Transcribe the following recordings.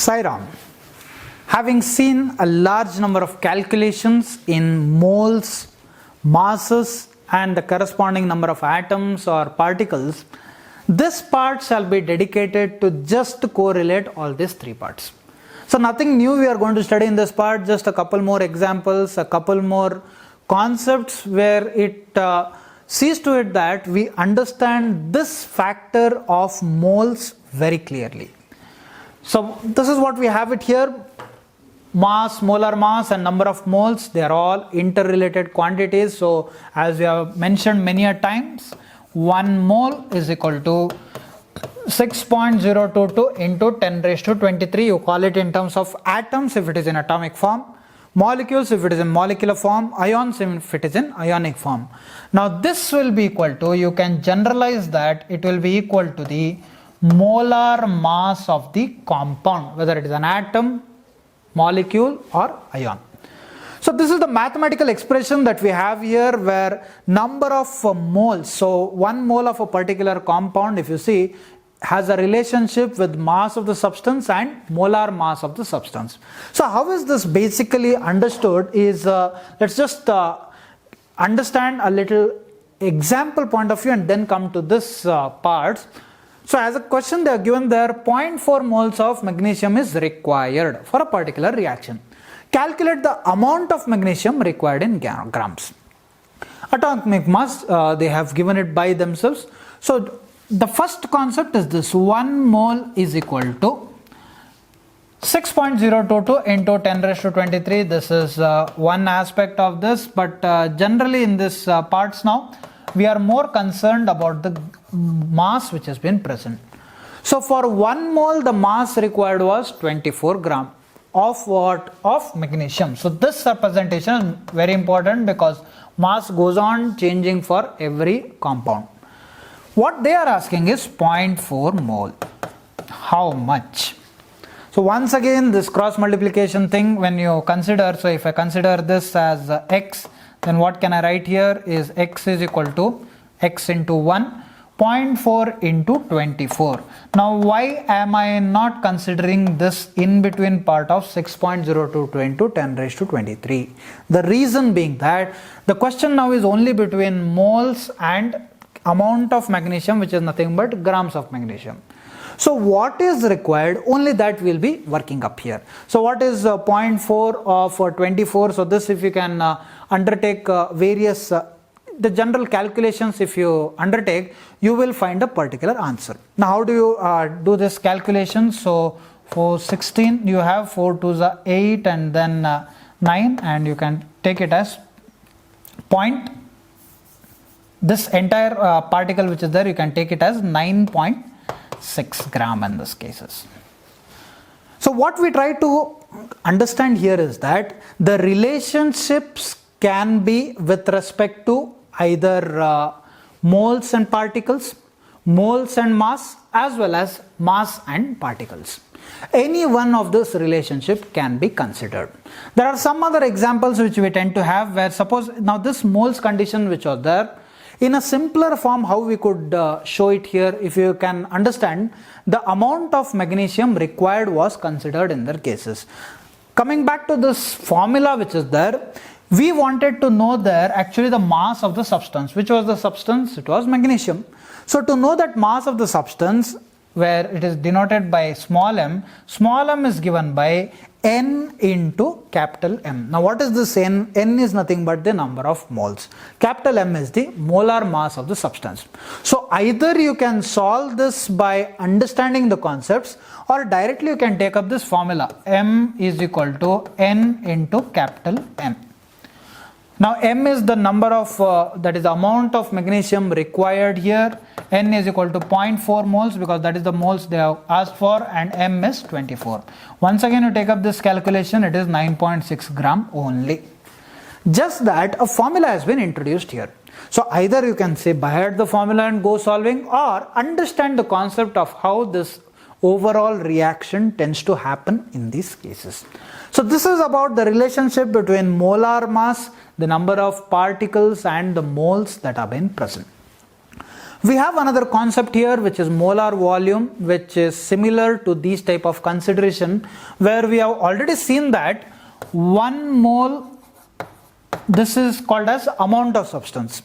Sairam, having seen a large number of calculations in moles, masses and the corresponding number of atoms or particles, this part shall be dedicated to just correlate all these three parts. So nothing new we are going to study in this part, just a couple more examples, a couple more concepts where it sees to it that we understand this factor of moles very clearly. So this is what we have it here. Mass, molar mass and number of moles, they are all interrelated quantities. So as we have mentioned many a times, 1 mole is equal to 6.022 into 10 raised to 23. You call it in terms of atoms if it is in atomic form, molecules if it is in molecular form, ions if it is in ionic form. Now this will be equal to, you can generalize that it will be equal to the molar mass of the compound, whether it is an atom, molecule or ion. So this is the mathematical expression that we have here, where number of moles, so 1 mole of a particular compound, if you see, has a relationship with mass of the substance and molar mass of the substance. So how is this basically understood is, let's just understand a little example point of view and then come to this part. So as a question they are given there, 0.4 moles of magnesium is required for a particular reaction. Calculate the amount of magnesium required in grams. Atomic mass, they have given it by themselves. So the first concept is this: 1 mole is equal to 6.022 into 10 raised to 23. This is one aspect of this, but generally in this parts now, we are more concerned about the mass which has been present. So for 1 mole, the mass required was 24 gram of what? Of magnesium. So this representation is very important because mass goes on changing for every compound. What they are asking is 0.4 mole. How much? So once again, this cross multiplication thing, when you consider, so if I consider this as x, then what can I write here is x is equal to x into 1, 0.4 into 24. Now why am I not considering this in between part of 6.022 into 10 raised to 23? The reason being that the question now is only between moles and amount of magnesium, which is nothing but grams of magnesium. So what is required, only that will be working up here. So what is 0.4 of 24? So this, if you can undertake various the general calculations, if you undertake, you will find a particular answer. Now how do you do this calculation? So for 16 you have 4 to the 8 and then 9, and you can take it as point. This entire particle which is there, you can take it as 9.6 gram in this cases. So what we try to understand here is that the relationships can be with respect to either moles and particles, moles and mass, as well as mass and particles. Any one of this relationship can be considered. There are some other examples which we tend to have, where suppose now this moles condition which was there, in a simpler form, how we could show it here, if you can understand, the amount of magnesium required was considered in their cases. Coming back to this formula which is there, we wanted to know there actually the mass of the substance. Which was the substance? It was magnesium. So to know that mass of the substance, where it is denoted by small m is given by n into capital M. Now what is this n? N is nothing but the number of moles. Capital M is the molar mass of the substance. So either you can solve this by understanding the concepts, or directly you can take up this formula. M is equal to n into capital M. Now M is the number of, that is the amount of magnesium required here. N is equal to 0.4 moles because that is the moles they have asked for, and M is 24. Once again you take up this calculation, it is 9.6 gram only. Just that a formula has been introduced here. So either you can say by heart the formula and go solving, or understand the concept of how this overall reaction tends to happen in these cases. So this is about the relationship between molar mass, the number of particles and the moles that have been present. We have another concept here which is molar volume, which is similar to these type of consideration, where we have already seen that 1 mole, this is called as amount of substance.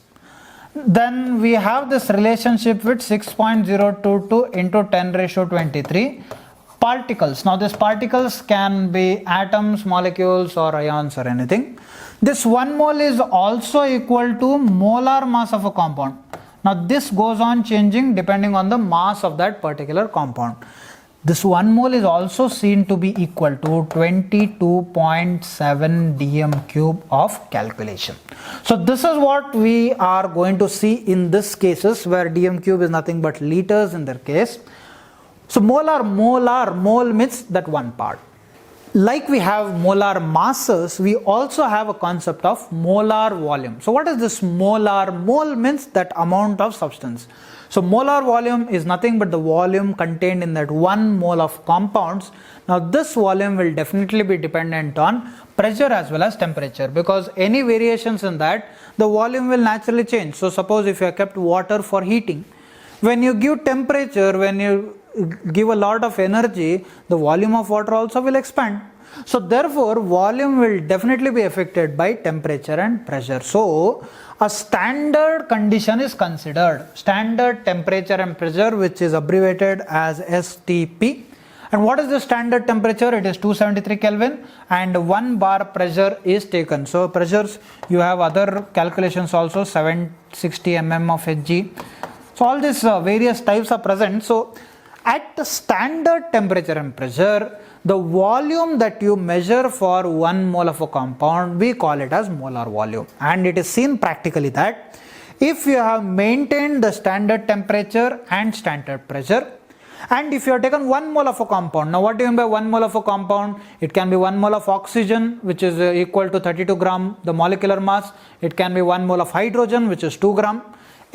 Then we have this relationship with 6.022 into 10⁻23 particles. Now these particles can be atoms, molecules or ions or anything. This 1 mole is also equal to molar mass of a compound. Now this goes on changing depending on the mass of that particular compound. This 1 mole is also seen to be equal to 22.7 dm cube of calculation. So this is what we are going to see in this cases, where dm cube is nothing but liters in their case. So mole means that one part. Like we have molar masses, we also have a concept of molar volume. So what is this molar? Mole means that amount of substance. So molar volume is nothing but the volume contained in that 1 mole of compounds. Now this volume will definitely be dependent on pressure as well as temperature, because any variations in that, the volume will naturally change. So suppose if you have kept water for heating, when you give temperature, when you give a lot of energy, the volume of water also will expand. So therefore volume will definitely be affected by temperature and pressure. So a standard condition is considered, standard temperature and pressure, which is abbreviated as STP. And what is the standard temperature? It is 273 Kelvin and 1 bar pressure is taken. So pressures, you have other calculations also, 760 mm of Hg. So all these various types are present. So at the standard temperature and pressure, the volume that you measure for 1 mole of a compound, we call it as molar volume. And it is seen practically that if you have maintained the standard temperature and standard pressure, and if you have taken 1 mole of a compound, now what do you mean by 1 mole of a compound? It can be 1 mole of oxygen, which is equal to 32 gram, the molecular mass. It can be 1 mole of hydrogen, which is 2 gram.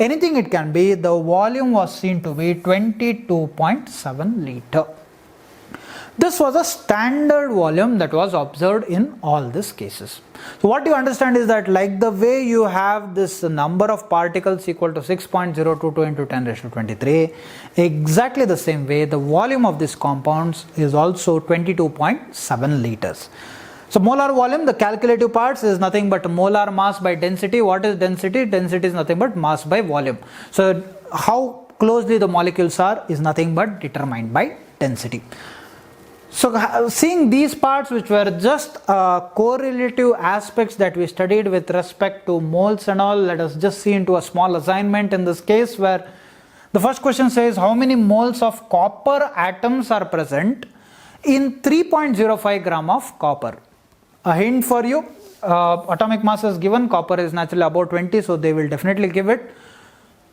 Anything it can be, the volume was seen to be 22.7 liter. This was a standard volume that was observed in all these cases. So what you understand is that, like the way you have this number of particles equal to 6.022 into 10⁻23, exactly the same way the volume of these compounds is also 22.7 liters. So molar volume, the calculative parts, is nothing but molar mass by density. What is density? Density is nothing but mass by volume. So how closely the molecules are is nothing but determined by density. So seeing these parts, which were just correlative aspects that we studied with respect to moles and all, let us just see into a small assignment in this case, where the first question says how many moles of copper atoms are present in 3.05 gram of copper. A hint for you, atomic mass is given, copper is naturally about 20, so they will definitely give it.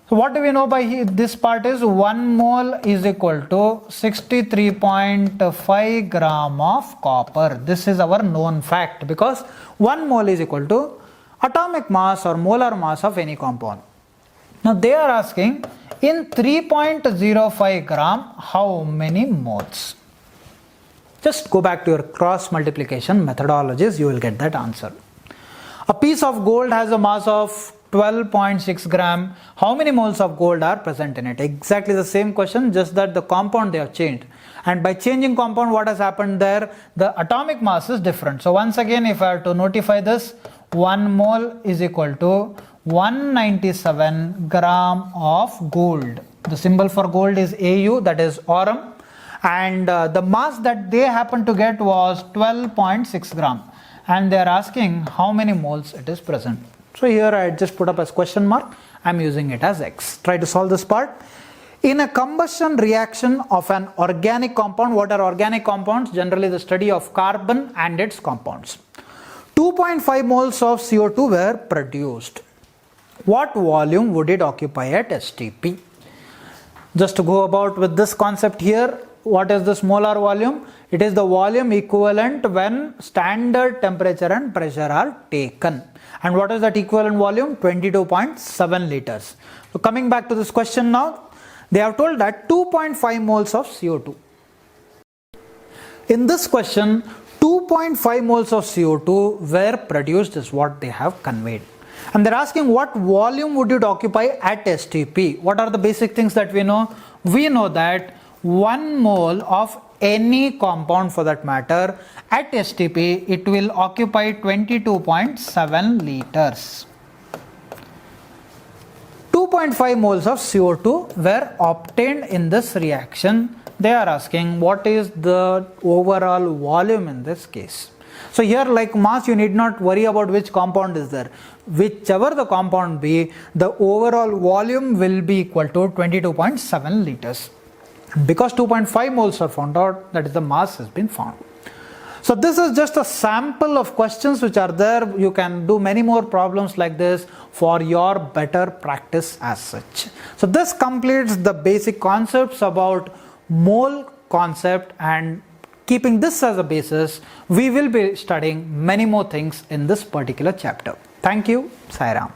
So what do we know by this part is 1 mole is equal to 63.5 gram of copper. This is our known fact, because 1 mole is equal to atomic mass or molar mass of any compound. Now they are asking in 3.05 gram how many moles? Just go back to your cross multiplication methodologies, you will get that answer. A piece of gold has a mass of 12.6 gram. How many moles of gold are present in it? Exactly the same question, just that the compound they have changed. And by changing compound, what has happened there? The atomic mass is different. So once again, if I have to notify this, 1 mole is equal to 197 gram of gold. The symbol for gold is AU, that is aurum. And the mass that they happen to get was 12.6 gram. And they are asking how many moles it is present. So here I just put up as question mark. I am using it as X. Try to solve this part. In a combustion reaction of an organic compound, what are organic compounds? Generally the study of carbon and its compounds. 2.5 moles of CO2 were produced. What volume would it occupy at STP? Just to go about with this concept here, what is this molar volume? It is the volume equivalent when standard temperature and pressure are taken. And what is that equivalent volume? 22.7 liters. So coming back to this question now, they have told that 2.5 moles of CO2. In this question, 2.5 moles of CO2 were produced is what they have conveyed. And they're asking what volume would it occupy at STP? What are the basic things that we know? We know that 1 mole of any compound for that matter at STP, it will occupy 22.7 liters. 2.5 moles of CO2 were obtained in this reaction. They are asking what is the overall volume in this case. So here, like mass, you need not worry about which compound is there. Whichever the compound be, the overall volume will be equal to 22.7 liters. Because 2.5 moles are found out, that is the mass has been found. So this is just a sample of questions which are there. You can do many more problems like this for your better practice as such. So this completes the basic concepts about mole concept, and keeping this as a basis, we will be studying many more things in this particular chapter. Thank you. Sai Ram.